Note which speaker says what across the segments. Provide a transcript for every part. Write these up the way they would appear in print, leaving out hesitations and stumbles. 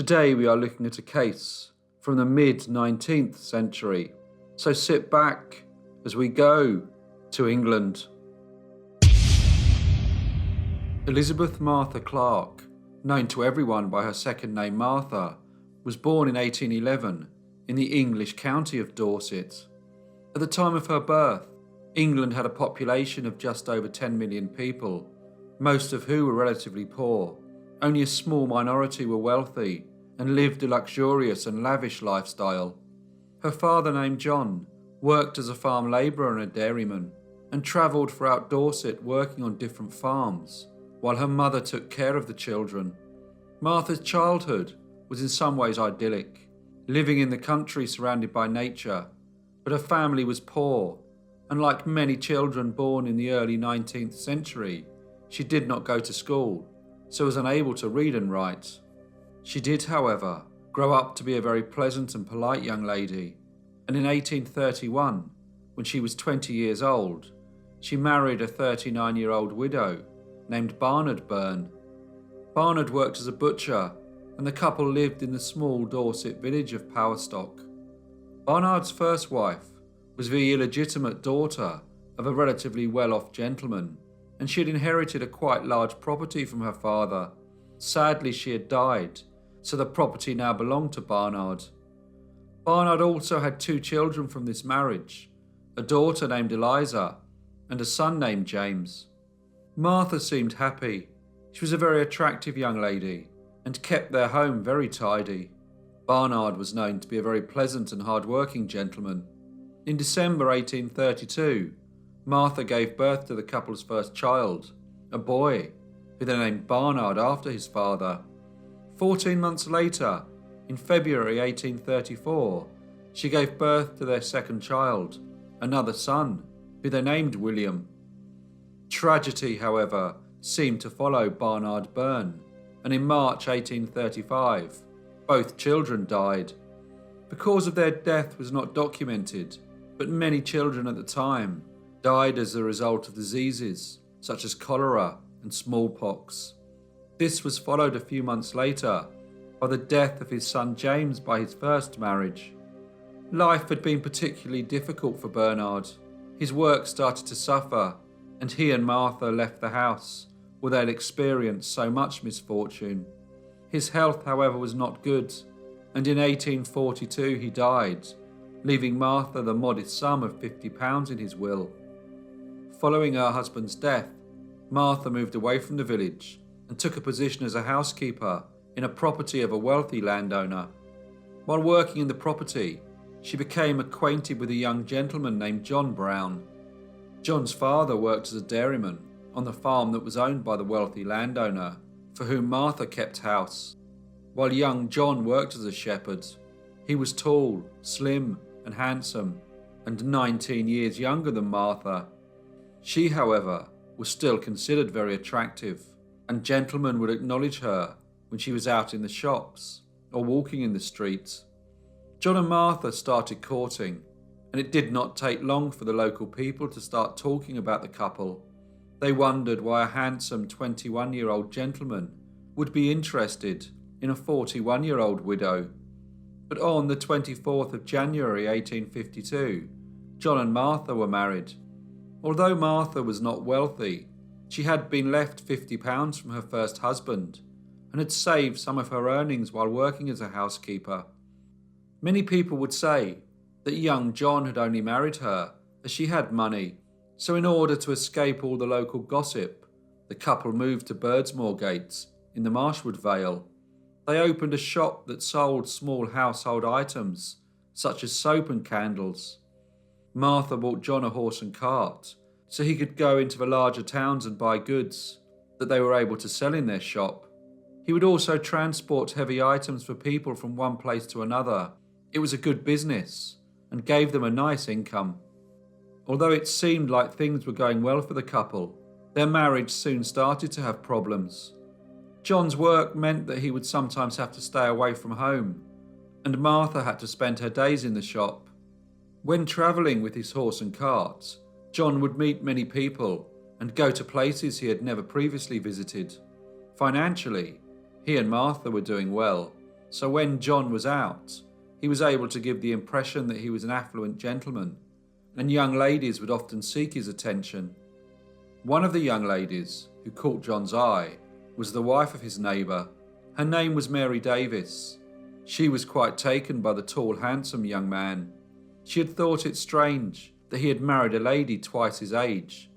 Speaker 1: Today we are looking at a case from the mid-19th century, so sit back as we go to England. Elizabeth Martha Clark, known to everyone by her second name Martha, was born in 1811 in the English County of Dorset. At the time of her birth, England had a population of just over 10 million people, most of who were relatively poor. Only a small minority were wealthy and lived a luxurious and lavish lifestyle. Her father, named John, worked as a farm labourer and a dairyman, and travelled throughout Dorset working on different farms, while her mother took care of the children. Martha's childhood was in some ways idyllic, living in the country surrounded by nature, but her family was poor, and like many children born in the early 19th century, she did not go to school, so was unable to read and write. She did, however, grow up to be a very pleasant and polite young lady, and in 1831, when she was 20 years old, she married a 39-year-old widow named Barnard Byrne. Barnard worked as a butcher, and the couple lived in the small Dorset village of Powerstock. Barnard's first wife was the illegitimate daughter of a relatively well-off gentleman, and she had inherited a quite large property from her father. Sadly, she had died, so the property now belonged to Barnard. Barnard also had 2 children from this marriage, a daughter named Eliza and a son named James. Martha seemed happy. She was a very attractive young lady and kept their home very tidy. Barnard was known to be a very pleasant and hard-working gentleman. In December 1832, Martha gave birth to the couple's first child, a boy, who they named Barnard after his father. 14 months later, in February 1834, she gave birth to their second child, another son, who they named William. Tragedy, however, seemed to follow Barnard Byrne, and in March 1835, both children died. The cause of their death was not documented, but many children at the time died as a result of diseases such as cholera and smallpox. This was followed a few months later by the death of his son James by his first marriage. Life had been particularly difficult for Bernard. His work started to suffer, and he and Martha left the house where they had experienced so much misfortune. His health, however, was not good, and in 1842 he died, leaving Martha the modest sum of £50 in his will. Following her husband's death, Martha moved away from the village and took a position as a housekeeper in a property of a wealthy landowner. While working in the property, she became acquainted with a young gentleman named John Brown. John's father worked as a dairyman on the farm that was owned by the wealthy landowner, for whom Martha kept house. While young John worked as a shepherd, he was tall, slim, and handsome, and 19 years younger than Martha. She, however, was still considered very attractive, and gentlemen would acknowledge her when she was out in the shops or walking in the streets. John and Martha started courting, and it did not take long for the local people to start talking about the couple. They wondered why a handsome 21-year-old gentleman would be interested in a 41-year-old widow. But on the 24th of January 1852, John and Martha were married. Although Martha was not wealthy, she had been left £50 from her first husband and had saved some of her earnings while working as a housekeeper. Many people would say that young John had only married her as she had money, so in order to escape all the local gossip, the couple moved to Birdsmoorgate in the Marshwood Vale. They opened a shop that sold small household items such as soap and candles. Martha bought John a horse and cart so he could go into the larger towns and buy goods that they were able to sell in their shop. He would also transport heavy items for people from one place to another. It was a good business and gave them a nice income. Although it seemed like things were going well for the couple, their marriage soon started to have problems. John's work meant that he would sometimes have to stay away from home, and Martha had to spend her days in the shop. When travelling with his horse and cart, John would meet many people and go to places he had never previously visited. Financially, he and Martha were doing well, so when John was out, he was able to give the impression that he was an affluent gentleman, and young ladies would often seek his attention. One of the young ladies who caught John's eye was the wife of his neighbour. Her name was Mary Davis. She was quite taken by the tall, handsome young man. She had thought it strange that he had married a lady twice his age,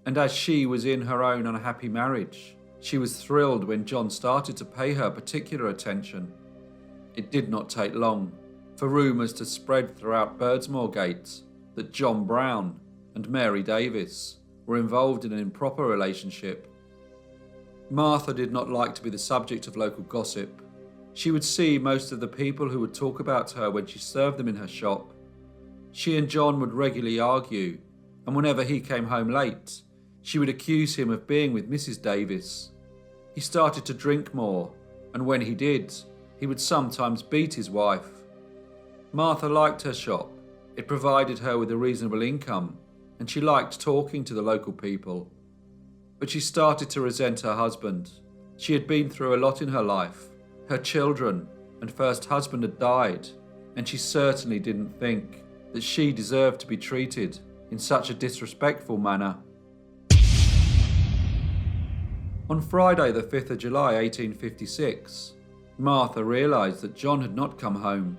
Speaker 1: and as she was in her own unhappy marriage, she was thrilled when John started to pay her particular attention. It did not take long for rumours to spread throughout Birdsmoorgate that John Brown and Mary Davis were involved in an improper relationship. Martha did not like to be the subject of local gossip. She would see most of the people who would talk about her when she served them in her shop. She and John would regularly argue, and whenever he came home late, she would accuse him of being with Mrs. Davis. He started to drink more, and when he did, he would sometimes beat his wife. Martha liked her shop. It provided her with a reasonable income, and she liked talking to the local people. But she started to resent her husband. She had been through a lot in her life. Her children and first husband had died, and she certainly didn't think that she deserved to be treated in such a disrespectful manner. On Friday the 5th of July 1856, Martha realised that John had not come home.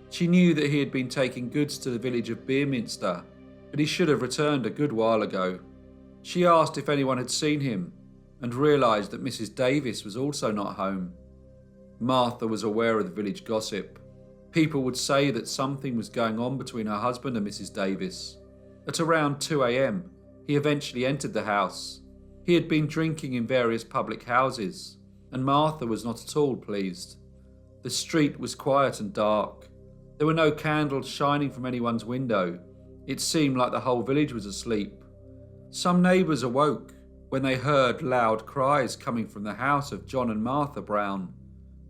Speaker 1: She knew that he had been taking goods to the village of Beerminster, but he should have returned a good while ago. She asked if anyone had seen him, and realised that Mrs. Davis was also not home. Martha was aware of the village gossip. People would say that something was going on between her husband and Mrs. Davis. At around 2 a.m, he eventually entered the house. He had been drinking in various public houses, and Martha was not at all pleased. The street was quiet and dark. There were no candles shining from anyone's window. It seemed like the whole village was asleep. Some neighbours awoke when they heard loud cries coming from the house of John and Martha Brown,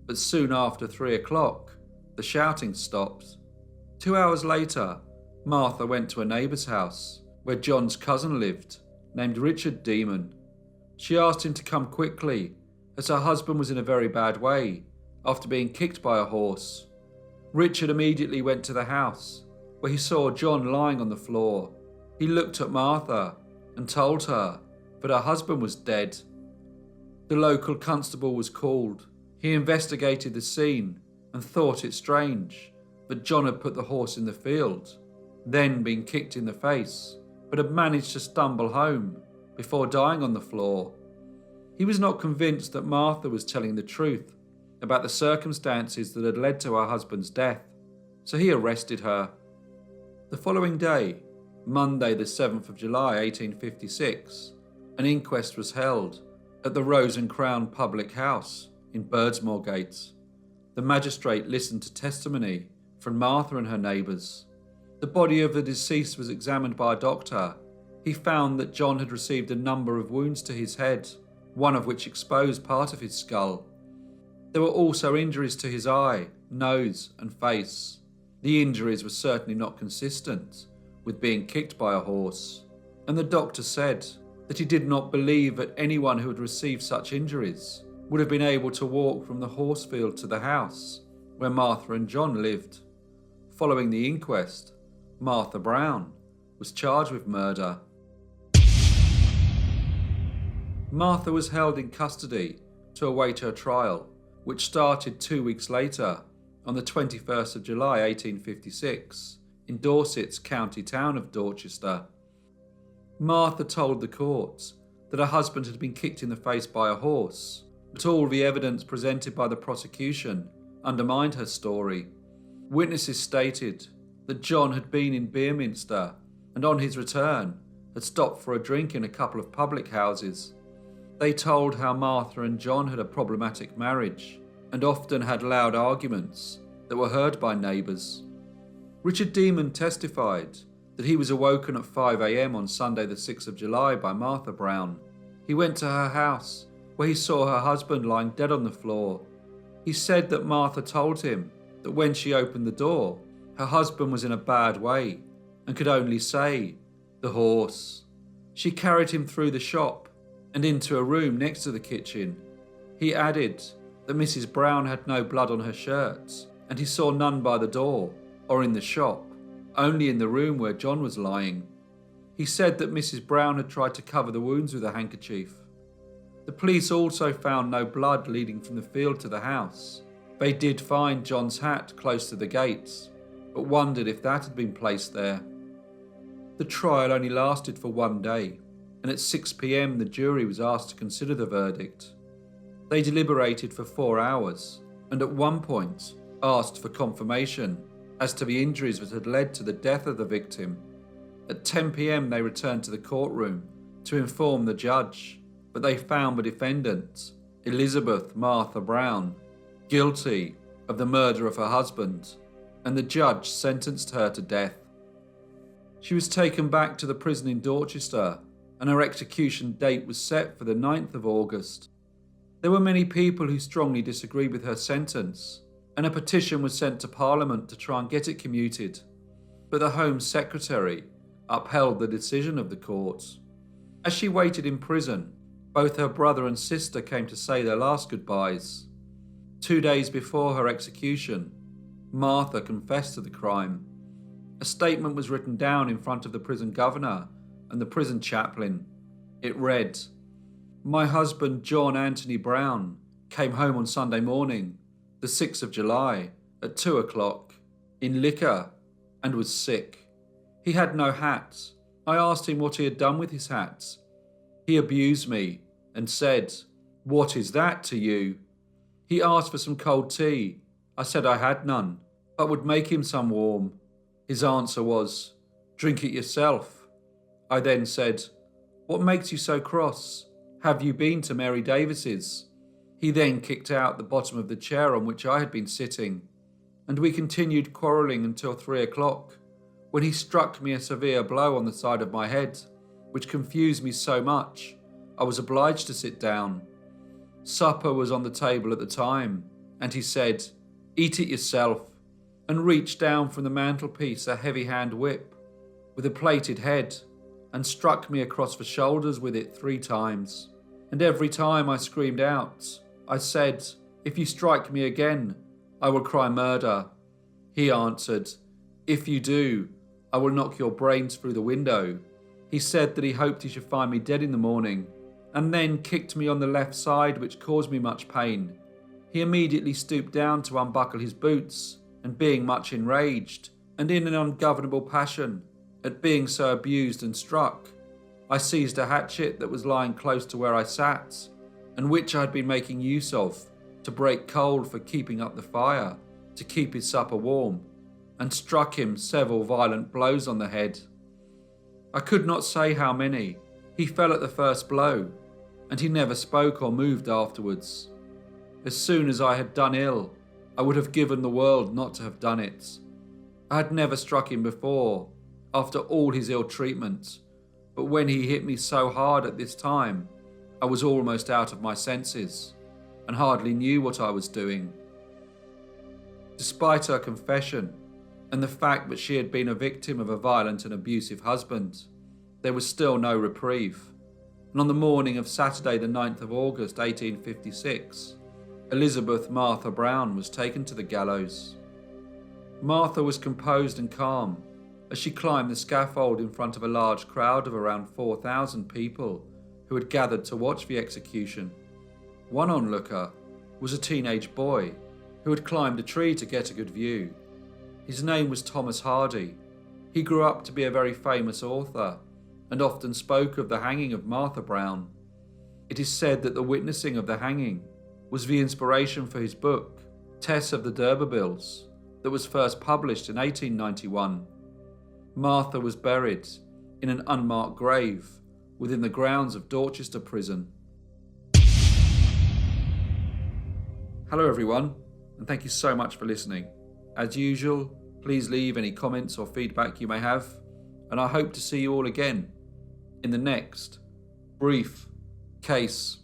Speaker 1: but soon after 3 o'clock, the shouting stopped. 2 hours later, Martha went to a neighbour's house where John's cousin lived, named Richard Demon. She asked him to come quickly, as her husband was in a very bad way after being kicked by a horse. Richard immediately went to the house, where he saw John lying on the floor. He looked at Martha and told her that her husband was dead. The local constable was called. He investigated the scene and thought it strange that John had put the horse in the field, then been kicked in the face, but had managed to stumble home before dying on the floor. He was not convinced that Martha was telling the truth about the circumstances that had led to her husband's death, so he arrested her. The following day, Monday the 7th of July 1856, an inquest was held at the Rose and Crown public house in Birdsmoorgate. The magistrate listened to testimony from Martha and her neighbours. The body of the deceased was examined by a doctor. He found that John had received a number of wounds to his head, one of which exposed part of his skull. There were also injuries to his eye, nose and face. The injuries were certainly not consistent with being kicked by a horse, and the doctor said that he did not believe that anyone who had received such injuries would have been able to walk from the horse field to the house where Martha and John lived. Following the inquest, Martha Brown was charged with murder. Martha was held in custody to await her trial, which started 2 weeks later on the 21st of July 1856 in Dorset's county town of Dorchester. Martha told the court that her husband had been kicked in the face by a horse, but all the evidence presented by the prosecution undermined her story. Witnesses stated that John had been in Beerminster and on his return had stopped for a drink in a couple of public houses. They told how Martha and John had a problematic marriage and often had loud arguments that were heard by neighbours. Richard Demon testified that he was awoken at 5 a.m. on Sunday the 6th of July by Martha Brown. He went to her house, where he saw her husband lying dead on the floor. He said that Martha told him that when she opened the door, her husband was in a bad way and could only say, "The horse." She carried him through the shop and into a room next to the kitchen. He added that Mrs. Brown had no blood on her shirts, and he saw none by the door or in the shop, only in the room where John was lying. He said that Mrs. Brown had tried to cover the wounds with a handkerchief. The police also found no blood leading from the field to the house. They did find John's hat close to the gates, but wondered if that had been placed there. The trial only lasted for 1 day, and at 6 p.m. the jury was asked to consider the verdict. They deliberated for 4 hours, and at one point asked for confirmation as to the injuries that had led to the death of the victim. At 10 p.m. they returned to the courtroom to inform the judge, but they found the defendant, Elizabeth Martha Brown, guilty of the murder of her husband, and the judge sentenced her to death. She was taken back to the prison in Dorchester, and her execution date was set for the 9th of August. There were many people who strongly disagreed with her sentence, and a petition was sent to Parliament to try and get it commuted, but the Home Secretary upheld the decision of the court. As she waited in prison, both her brother and sister came to say their last goodbyes. 2 days before her execution, Martha confessed to the crime. A statement was written down in front of the prison governor and the prison chaplain. It read, "My husband John Anthony Brown came home on Sunday morning, the 6th of July, at 2 o'clock, in liquor, and was sick. He had no hat. I asked him what he had done with his hat. He abused me and said, 'What is that to you?' He asked for some cold tea. I said I had none, but would make him some warm. His answer was, 'Drink it yourself.' I then said, 'What makes you so cross? Have you been to Mary Davis's?' He then kicked out the bottom of the chair on which I had been sitting, and we continued quarrelling until 3 o'clock, when he struck me a severe blow on the side of my head, which confused me so much I was obliged to sit down. Supper was on the table at the time, and he said, 'Eat it yourself,' and reached down from the mantelpiece a heavy-hand whip with a plated head and struck me across the shoulders with it 3 times. And every time I screamed out, I said, 'If you strike me again, I will cry murder.' He answered, 'If you do, I will knock your brains through the window.' He said that he hoped he should find me dead in the morning, and then kicked me on the left side, which caused me much pain. He immediately stooped down to unbuckle his boots, and being much enraged, and in an ungovernable passion at being so abused and struck, I seized a hatchet that was lying close to where I sat, and which I had been making use of to break coal for keeping up the fire, to keep his supper warm, and struck him several violent blows on the head. I could not say how many. He fell at the first blow, and he never spoke or moved afterwards. As soon as I had done ill, I would have given the world not to have done it. I had never struck him before, after all his ill treatment, but when he hit me so hard at this time, I was almost out of my senses, and hardly knew what I was doing." Despite her confession, and the fact that she had been a victim of a violent and abusive husband, there was still no reprieve, and on the morning of Saturday the 9th of August 1856, Elizabeth Martha Brown was taken to the gallows. Martha was composed and calm as she climbed the scaffold in front of a large crowd of around 4,000 people who had gathered to watch the execution. One onlooker was a teenage boy who had climbed a tree to get a good view. His name was Thomas Hardy. He grew up to be a very famous author and often spoke of the hanging of Martha Brown. It is said that the witnessing of the hanging was the inspiration for his book, Tess of the D'Urbervilles, that was first published in 1891. Martha was buried in an unmarked grave within the grounds of Dorchester Prison. Hello everyone, and thank you so much for listening. As usual, please leave any comments or feedback you may have, and I hope to see you all again in the next Brief Case